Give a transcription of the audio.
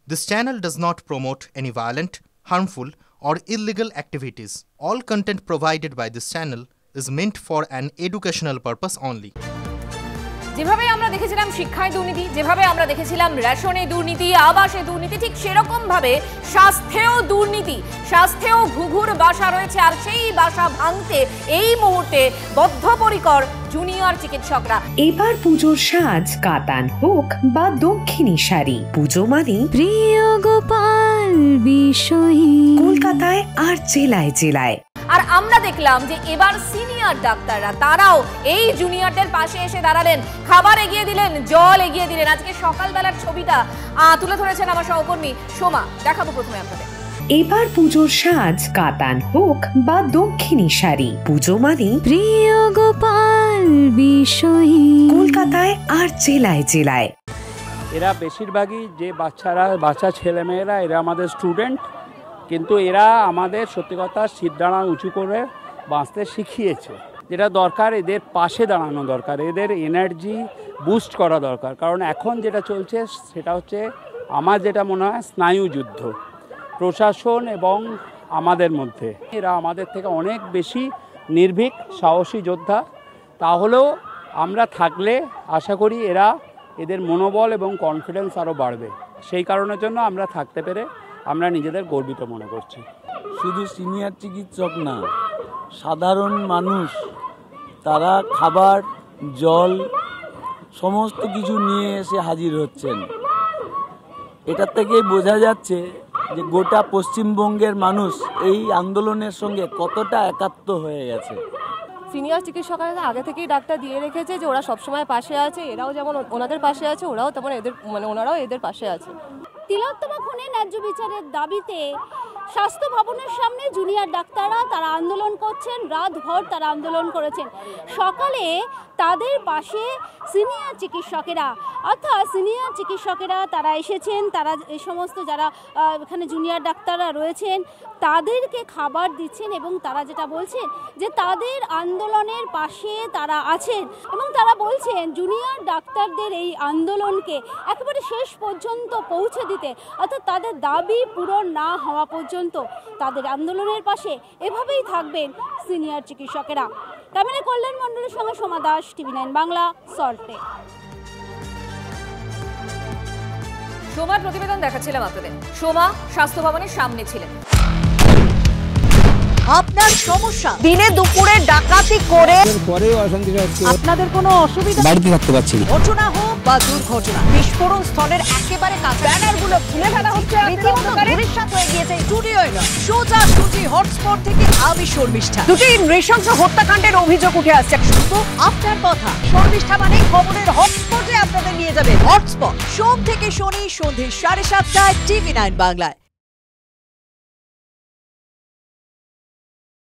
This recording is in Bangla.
This channel does not promote any violent, harmful, or illegal activities. All content provided by this channel is meant for an educational purpose only. যেভাবে আমরা দেখেছিলাম শিক্ষায় দুর্নীতি, যেভাবে আমরা দেখেছিলাম রেশনে দুর্নীতি, আবাসে দুর্নীতি, ঠিক সেরকম ভাবে স্বাস্থ্যেও দুর্নীতি, স্বাস্থ্যেও ঘুঘুর বাসা রয়েছে। আর সেই বাসা ভাঙতে এই মুহূর্তে বদ্ধপরিকর জুনিয়র চিকিৎসকরা। এবার পুজোর সাজ কাতান হোক বা দক্ষিণী শাড়ি, পুজো মানে প্রিয় গোপাল বিষয়ী কলকাতায় আর জেলায় জেলায়। আর আমরা দেখলাম যে এবার সিনিয়র ডাক্তাররা তারাও এই জুনিয়রদের পাশে এসে দাঁড়ালেন, খাবার এগিয়ে দিলেন, জল এগিয়ে দিলেন। আজকে সকালবেলার ছবিটা তুলে ধরেছেন আমার সহকর্মী সোমা। দেখাবো প্রথমে আপনাদের। এবার পুজোর সাজ কাতান হোক বা দক্ষিণী শাড়ি, পুজো মানে প্রিয় গোপাল বিষয়ী কলকাতায় আর জেলায় জেলায়। এরা বেশিরভাগই যে বাচ্চা ছেলেমেয়েরা এরা আমাদের স্টুডেন্ট, কিন্তু এরা আমাদের সত্যি কথা সিদ্ধানা উঁচু করে বাঁচতে শিখিয়েছে। যেটা দরকার, এদের পাশে দাঁড়ানো দরকার, এদের এনার্জি বুস্ট করা দরকার। কারণ এখন যেটা চলছে সেটা হচ্ছে আমার যেটা মনে হয় স্নায়ু যুদ্ধ প্রশাসন এবং আমাদের মধ্যে। এরা আমাদের থেকে অনেক বেশি নির্ভীক, সাহসী যোদ্ধা। তাহলেও আমরা থাকলে আশা করি এদের মনোবল এবং কনফিডেন্স আরও বাড়বে। সেই কারণের জন্য আমরা থাকতে পেরে আমরা নিজেদের গর্বিত মনে করছি। শুধু সিনিয়র চিকিৎসক না, সাধারণ মানুষ তারা খাবার, জল সমস্ত কিছু নিয়ে এসে হাজির হচ্ছেন। এটার থেকেই বোঝা যাচ্ছে যে গোটা পশ্চিমবঙ্গের মানুষ এই আন্দোলনের সঙ্গে কতটা একাত্ম হয়ে গেছে। সিনিয়র চিকিৎসকরা আগে থেকেই ডাক্তার দিয়ে রেখেছে যে ওরা সবসময় পাশে আছে, এরাও যেমন ওনাদের পাশে আছে, ওরাও তেমন ওনারাও এদের পাশে আছে। তিলোত্তমা খুনের ন্যায্য বিচারের দাবিতে স্বাস্থ্য ভবনের সামনে জুনিয়র ডাক্তাররা তারা আন্দোলন করছেন, রাতভর তারা আন্দোলন করেছেন। সকালে তাদের পাশে সিনিয়র চিকিৎসকেরা, অর্থাৎ সিনিয়র চিকিৎসকেরা তারা এসেছেন। তারা এই সমস্ত যারা এখানে জুনিয়র ডাক্তাররা রয়েছেন তাদেরকে খাবার দিচ্ছেন এবং তারা যেটা বলছেন যে তাদের আন্দোলনের পাশে তারা আছেন এবং তারা বলছেন জুনিয়র ডাক্তারদের এই আন্দোলনকে একেবারে শেষ পর্যন্ত পৌঁছে দিতে, অর্থাৎ তাদের দাবি পূরণ না হওয়া পর্যন্ত তাদের আন্দোলনের পাশে এভাবেই থাকবেন সিনিয়র চিকিৎসকেরা। ক্যামেরা কল্যাণ মণ্ডলের সঙ্গে সোমা দাস, TV9 বাংলা, সল্টে। সোমার প্রতিবেদন দেখাচ্ছিলাম আপনাদের। সোমা স্বাস্থ্য ভবনের সামনে ছিলেন। আপনার সমস্যা দিনে দুপুরে ডাকাতি করে আপনাদের কোনো অসুবিধা, বাড়িতে থাকতে পারছি না, ঘটনা হোক বা দুর্ঘটনা, বিস্ফোরণ স্থলের একেবারে কাছে ব্যানারগুলো খুলে ফেলা হচ্ছে, রীতিমতো ভবিষ্যৎ হয়ে গিয়েছে। স্টুডিওয় নয়, সোজাসুজি হটস্পট থেকে আমি শর্মিষ্ঠা। দুটি নৃশংস হত্যাকাণ্ডের অভিযোগ উঠে আসছে। শুধু আপনার কথা, শর্মিষ্ঠা মানে খবরের হটস্পটে আপনাদের নিয়ে যাবে। হটস্পট সোম থেকে শনি সন্ধ্যে 7:30টায় TV9 বাংলায়।